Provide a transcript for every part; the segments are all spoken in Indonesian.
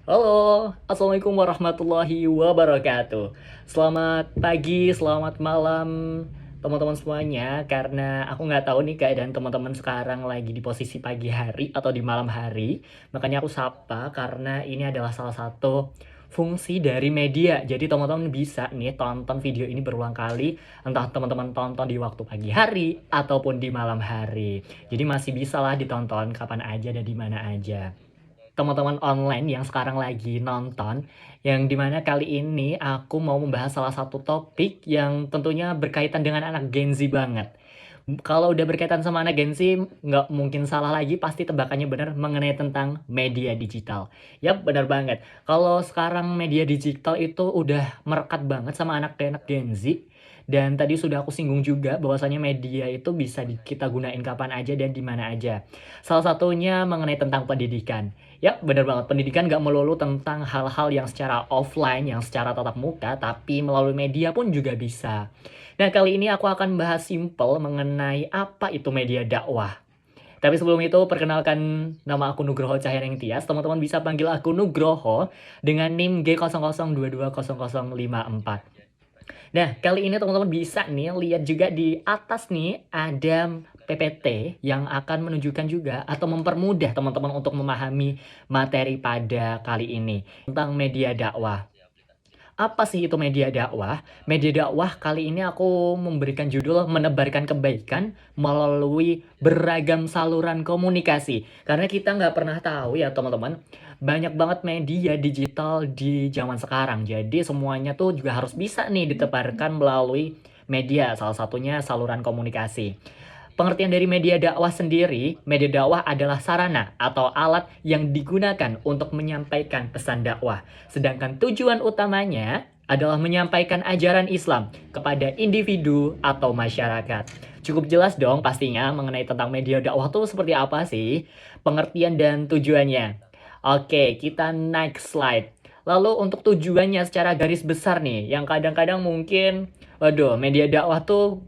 Halo, Assalamualaikum warahmatullahi wabarakatuh. Selamat pagi, selamat malam teman-teman semuanya. Karena aku nggak tahu nih keadaan teman-teman sekarang lagi di posisi pagi hari atau di malam hari. Makanya aku sapa karena ini adalah salah satu fungsi dari media. Jadi teman-teman bisa nih tonton video ini berulang kali. Entah teman-teman tonton di waktu pagi hari ataupun di malam hari. Jadi masih bisa lah ditonton kapan aja dan di mana aja. Teman-teman online yang sekarang lagi nonton, yang dimana kali ini aku mau membahas salah satu topik yang tentunya berkaitan dengan anak Gen Z banget. Kalau udah berkaitan sama anak Gen Z, nggak mungkin salah lagi, pasti tebakannya benar mengenai tentang media digital. Yap, benar banget. Kalau sekarang media digital itu udah merekat banget sama anak-anak Gen Z. Dan tadi sudah aku singgung juga bahwasanya media itu bisa kita gunain kapan aja dan di mana aja. Salah satunya mengenai tentang pendidikan. Ya, benar banget. Pendidikan nggak melulu tentang hal-hal yang secara offline, yang secara tatap muka, tapi melalui media pun juga bisa. Nah, kali ini aku akan bahas simpel mengenai apa itu media dakwah. Tapi sebelum itu, perkenalkan nama aku Nugroho Cahyaneng Tias. Teman-teman bisa panggil aku Nugroho dengan NIM G00220054. Nah, kali ini teman-teman bisa nih lihat juga di atas nih ada PPT yang akan menunjukkan juga atau mempermudah teman-teman untuk memahami materi pada kali ini tentang media dakwah. Apa sih itu media dakwah? Media dakwah kali ini aku memberikan judul menebarkan kebaikan melalui beragam saluran komunikasi. Karena kita nggak pernah tahu ya teman-teman, banyak banget media digital di zaman sekarang. Jadi semuanya tuh juga harus bisa nih ditebarkan melalui media, salah satunya saluran komunikasi. Pengertian dari media dakwah sendiri, media dakwah adalah sarana atau alat yang digunakan untuk menyampaikan pesan dakwah. Sedangkan tujuan utamanya adalah menyampaikan ajaran Islam kepada individu atau masyarakat. Cukup jelas dong pastinya mengenai tentang media dakwah itu seperti apa sih? Pengertian dan tujuannya. Oke, kita next slide. Lalu untuk tujuannya secara garis besar nih, yang kadang-kadang mungkin, waduh, media dakwah tuh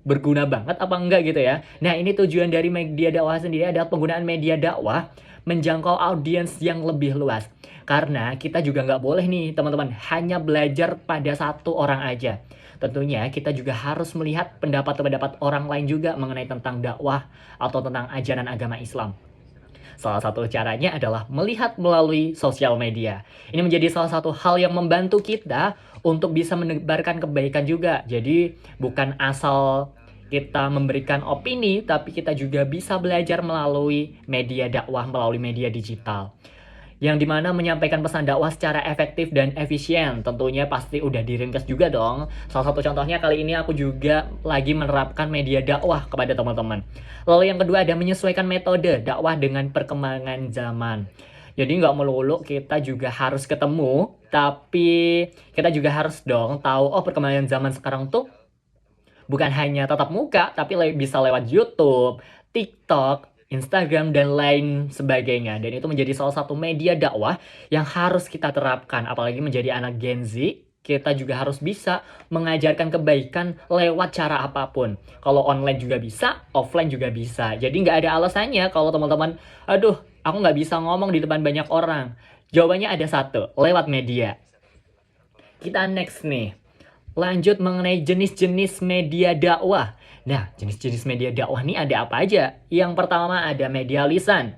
berguna banget apa enggak gitu ya. Nah, ini tujuan dari media dakwah sendiri adalah penggunaan media dakwah menjangkau audiens yang lebih luas. Karena kita juga nggak boleh nih teman-teman hanya belajar pada satu orang aja. Tentunya kita juga harus melihat pendapat-pendapat orang lain juga mengenai tentang dakwah atau tentang ajaran agama Islam. Salah satu caranya adalah melihat melalui sosial media. Ini menjadi salah satu hal yang membantu kita untuk bisa menebarkan kebaikan juga. Jadi bukan asal kita memberikan opini, tapi kita juga bisa belajar melalui media dakwah, melalui media digital yang dimana menyampaikan pesan dakwah secara efektif dan efisien. Tentunya pasti udah diringkas juga dong. Salah satu contohnya kali ini aku juga lagi menerapkan media dakwah kepada teman-teman. Lalu yang kedua ada menyesuaikan metode dakwah dengan perkembangan zaman. Jadi nggak melulu kita juga harus ketemu, tapi kita juga harus dong tahu, oh perkembangan zaman sekarang tuh bukan hanya tatap muka, tapi bisa lewat YouTube, TikTok, Instagram, dan lain sebagainya. Dan itu menjadi salah satu media dakwah yang harus kita terapkan. Apalagi menjadi anak Gen Z, kita juga harus bisa mengajarkan kebaikan lewat cara apapun. Kalau online juga bisa, offline juga bisa. Jadi nggak ada alasannya kalau teman-teman, aduh, aku nggak bisa ngomong di depan banyak orang. Jawabannya ada satu, lewat media. Kita next nih. Lanjut mengenai jenis-jenis media dakwah. Nah, jenis-jenis media dakwah ini ada apa aja? Yang pertama ada media lisan,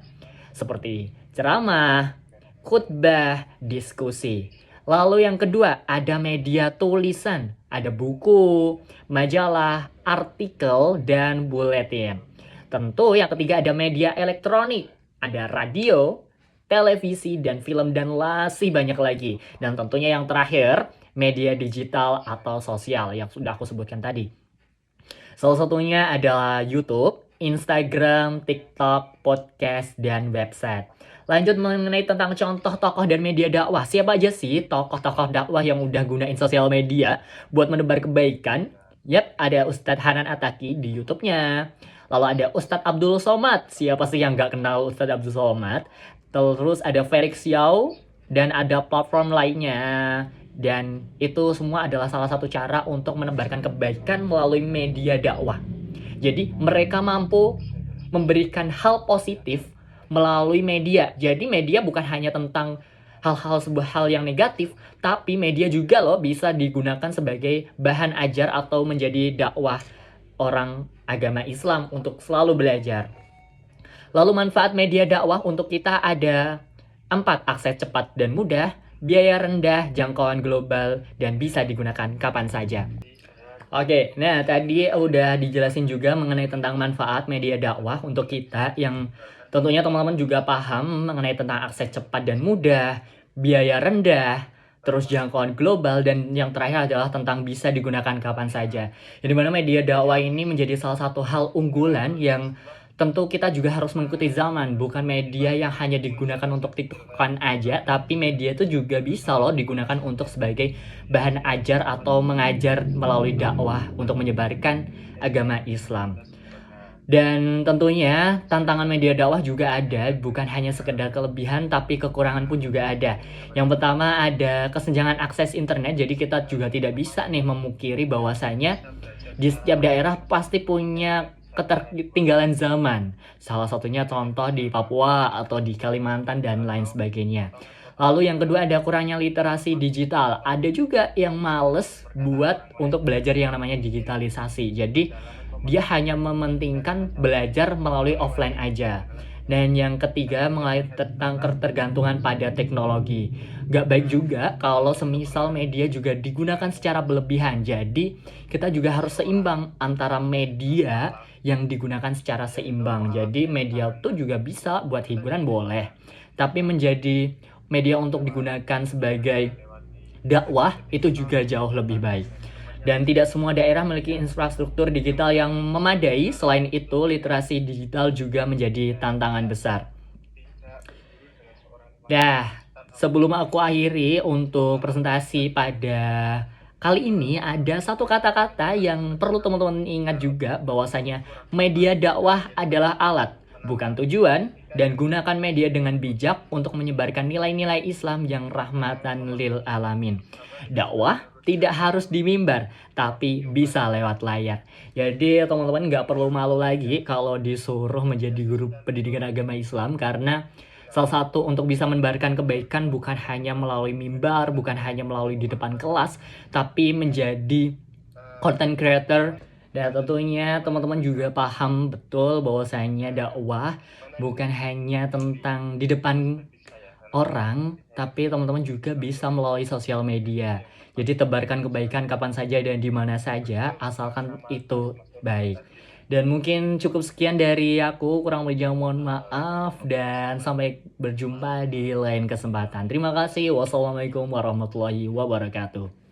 seperti ceramah, khutbah, diskusi. Lalu yang kedua ada media tulisan, ada buku, majalah, artikel, dan buletin. Tentu yang ketiga ada media elektronik, ada radio, televisi, dan film, dan masih banyak lagi. Dan tentunya yang terakhir, media digital atau sosial yang sudah aku sebutkan tadi. Salah satunya adalah YouTube, Instagram, TikTok, podcast, dan website. Lanjut mengenai tentang contoh tokoh dan media dakwah. Siapa aja sih tokoh-tokoh dakwah yang udah gunain sosial media buat menebar kebaikan? Yap, ada Ustadz Hanan Ataki di YouTube-nya. Lalu ada Ustadz Abdul Somad. Siapa sih yang nggak kenal Ustadz Abdul Somad? Terus ada Felix Xiao dan ada platform lainnya. Dan itu semua adalah salah satu cara untuk menebarkan kebaikan melalui media dakwah. Jadi mereka mampu memberikan hal positif melalui media. Jadi media bukan hanya tentang hal-hal sebuah hal yang negatif, tapi media juga loh bisa digunakan sebagai bahan ajar atau menjadi dakwah orang agama Islam untuk selalu belajar. Lalu manfaat media dakwah untuk kita ada 4: akses cepat dan mudah, biaya rendah, jangkauan global, dan bisa digunakan kapan saja. Oke, nah tadi udah dijelasin juga mengenai tentang manfaat media dakwah untuk kita yang tentunya teman-teman juga paham mengenai tentang akses cepat dan mudah, biaya rendah, terus jangkauan global, dan yang terakhir adalah tentang bisa digunakan kapan saja. Jadi mana media dakwah ini menjadi salah satu hal unggulan yang tentu kita juga harus mengikuti zaman, bukan media yang hanya digunakan untuk tiktokan aja, tapi media itu juga bisa loh digunakan untuk sebagai bahan ajar atau mengajar melalui dakwah untuk menyebarkan agama Islam. Dan tentunya tantangan media dakwah juga ada, bukan hanya sekedar kelebihan tapi kekurangan pun juga ada. Yang pertama ada kesenjangan akses internet, jadi kita juga tidak bisa nih memungkiri bahwasanya di setiap daerah pasti punya ketertinggalan zaman. Salah satunya contoh di Papua atau di Kalimantan dan lain sebagainya. Lalu yang kedua ada kurangnya literasi digital. Ada juga yang males buat untuk belajar yang namanya digitalisasi. Jadi dia hanya mementingkan belajar melalui offline aja. Dan yang ketiga mengenai tentang ketergantungan pada teknologi. Gak baik juga kalau semisal media juga digunakan secara berlebihan. Jadi kita juga harus seimbang antara media yang digunakan secara seimbang. Jadi media itu juga bisa buat hiburan boleh, tapi menjadi media untuk digunakan sebagai dakwah itu juga jauh lebih baik. Dan tidak semua daerah memiliki infrastruktur digital yang memadai. Selain itu, literasi digital juga menjadi tantangan besar. Nah, sebelum aku akhiri untuk presentasi pada kali ini, ada satu kata-kata yang perlu teman-teman ingat juga, bahwasanya media dakwah adalah alat, bukan tujuan, dan gunakan media dengan bijak untuk menyebarkan nilai-nilai Islam yang rahmatan lil alamin. Dakwah tidak harus di mimbar, tapi bisa lewat layar. Jadi teman-teman nggak perlu malu lagi kalau disuruh menjadi guru pendidikan agama Islam, karena salah satu untuk bisa menebarkan kebaikan bukan hanya melalui mimbar, bukan hanya melalui di depan kelas, tapi menjadi content creator. Dan tentunya teman-teman juga paham betul bahwasanya dakwah bukan hanya tentang di depan orang, tapi teman-teman juga bisa melalui sosial media. Jadi tebarkan kebaikan kapan saja dan di mana saja, asalkan itu baik. Dan mungkin cukup sekian dari aku, kurang lebihnya mohon maaf, dan sampai berjumpa di lain kesempatan. Terima kasih. Wassalamualaikum warahmatullahi wabarakatuh.